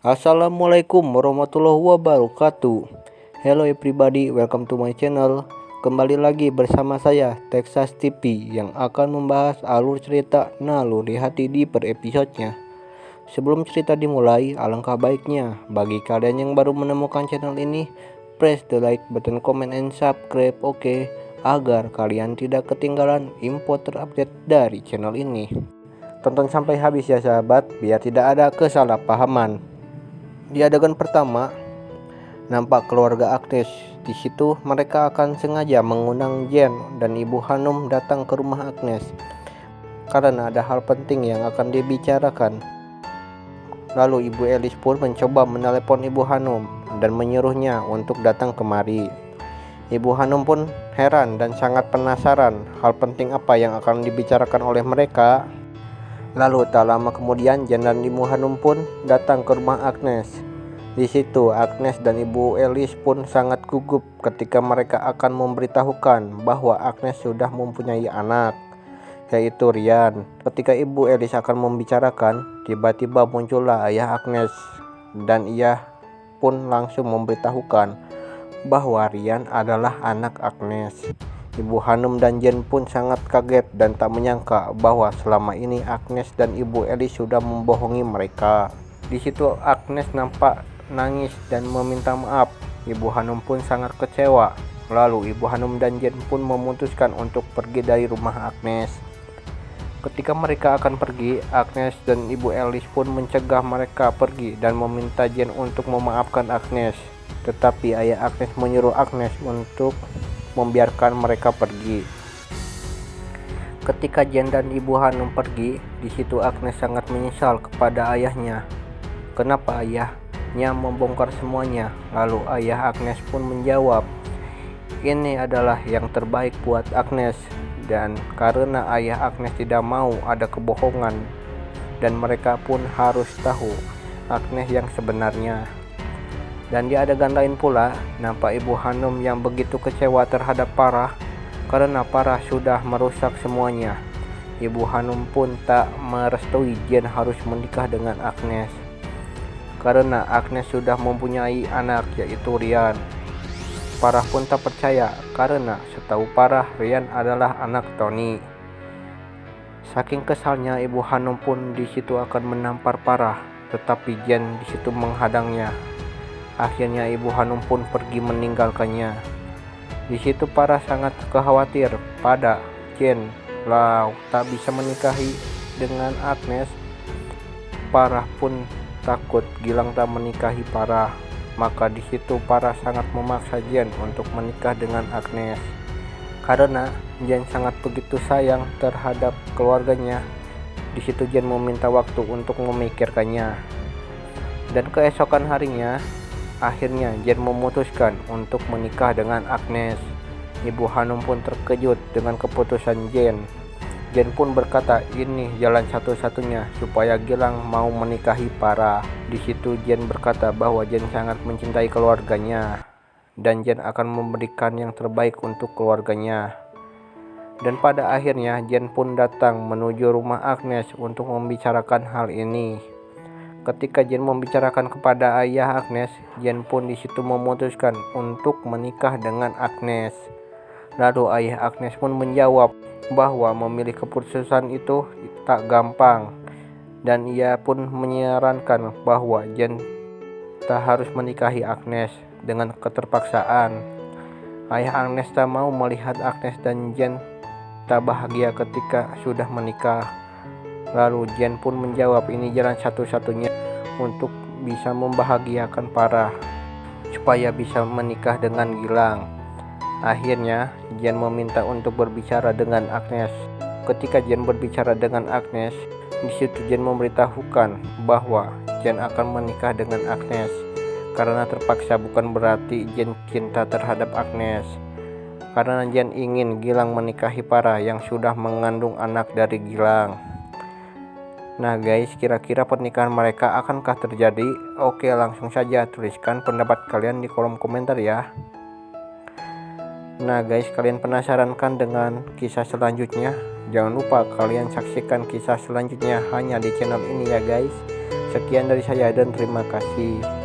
Assalamualaikum warahmatullahi wabarakatuh. Hello everybody, welcome to my channel. Kembali lagi bersama saya Texas TV yang akan membahas alur cerita Naluri Hati di per episodenya. Sebelum cerita dimulai, alangkah baiknya bagi kalian yang baru menemukan channel ini, press the like button, comment and subscribe, oke, agar kalian tidak ketinggalan info terupdate dari channel ini. Tonton sampai habis ya sahabat, biar tidak ada kesalahpahaman. Di adegan pertama, nampak keluarga Agnes. Di situ mereka akan sengaja mengundang Jen dan Ibu Hanum datang ke rumah Agnes karena ada hal penting yang akan dibicarakan. Lalu Ibu Elis pun mencoba menelepon Ibu Hanum dan menyuruhnya untuk datang kemari. Ibu Hanum pun heran dan sangat penasaran hal penting apa yang akan dibicarakan oleh mereka. Lalu tak lama kemudian Jen dan Ibu Hanum pun datang ke rumah Agnes. Di situ Agnes dan Ibu Elis pun sangat gugup ketika mereka akan memberitahukan bahwa Agnes sudah mempunyai anak, yaitu Rian. Ketika Ibu Elis akan membicarakan, tiba-tiba muncullah ayah Agnes dan ia pun langsung memberitahukan bahwa Rian adalah anak Agnes. Ibu Hanum dan Jen pun sangat kaget dan tak menyangka bahwa selama ini Agnes dan Ibu Elis sudah membohongi mereka. Di situ Agnes nampak nangis dan meminta maaf. Ibu Hanum pun sangat kecewa. Lalu Ibu Hanum dan Jen pun memutuskan untuk pergi dari rumah Agnes. Ketika mereka akan pergi, Agnes dan Ibu Elis pun mencegah mereka pergi dan meminta Jen untuk memaafkan Agnes. Tetapi ayah Agnes menyuruh Agnes untuk membiarkan mereka pergi. Ketika Jen dan Ibu Hanum pergi, di situ Agnes sangat menyesal kepada ayahnya. Kenapa ayahnya membongkar semuanya? Lalu ayah Agnes pun menjawab, ini adalah yang terbaik buat Agnes, dan karena ayah Agnes tidak mau ada kebohongan dan mereka pun harus tahu Agnes yang sebenarnya. Dan di adegan lain pula, nampak Ibu Hanum yang begitu kecewa terhadap Parah karena Parah sudah merusak semuanya. Ibu Hanum pun tak merestui Jen harus menikah dengan Agnes karena Agnes sudah mempunyai anak, yaitu Rian. Parah pun tak percaya karena setahu Parah Rian adalah anak Tony. Saking kesalnya, Ibu Hanum pun di situ akan menampar Parah, tetapi Jen di situ menghadangnya. Akhirnya Ibu Hanum pun pergi meninggalkannya. Di situ Parah sangat khawatir pada Jen tak bisa menikahi dengan Agnes. Parah pun takut Gilang tak menikahi Parah. Maka di situ Parah sangat memaksa Jen untuk menikah dengan Agnes. Karena Jen sangat begitu sayang terhadap keluarganya. Di situ Jen meminta waktu untuk memikirkannya. Dan keesokan harinya, akhirnya Jen memutuskan untuk menikah dengan Agnes. Ibu Hanum pun terkejut dengan keputusan Jen. Jen pun berkata ini jalan satu-satunya supaya Gilang mau menikahi Parah. Di situ Jen berkata bahwa Jen sangat mencintai keluarganya dan Jen akan memberikan yang terbaik untuk keluarganya. Dan pada akhirnya Jen pun datang menuju rumah Agnes untuk membicarakan hal ini. Ketika Jen membicarakan kepada ayah Agnes, Jen pun di situ memutuskan untuk menikah dengan Agnes. Lalu ayah Agnes pun menjawab bahwa memilih keputusan itu tak gampang dan ia pun menyarankan bahwa Jen tak harus menikahi Agnes dengan keterpaksaan. Ayah Agnes tak mau melihat Agnes dan Jen tak bahagia ketika sudah menikah. Lalu Jen pun menjawab ini jalan satu-satunya untuk bisa membahagiakan Parah supaya bisa menikah dengan Gilang. Akhirnya Jen meminta untuk berbicara dengan Agnes. Ketika Jen berbicara dengan Agnes, di situ Jen memberitahukan bahwa Jen akan menikah dengan Agnes karena terpaksa, bukan berarti Jen cinta terhadap Agnes. Karena Jen ingin Gilang menikahi Parah yang sudah mengandung anak dari Gilang. Nah guys, kira-kira pernikahan mereka akankah terjadi? Oke, langsung saja tuliskan pendapat kalian di kolom komentar ya. Nah guys, kalian penasaran kan dengan kisah selanjutnya? Jangan lupa kalian saksikan kisah selanjutnya hanya di channel ini ya guys. Sekian dari saya dan terima kasih.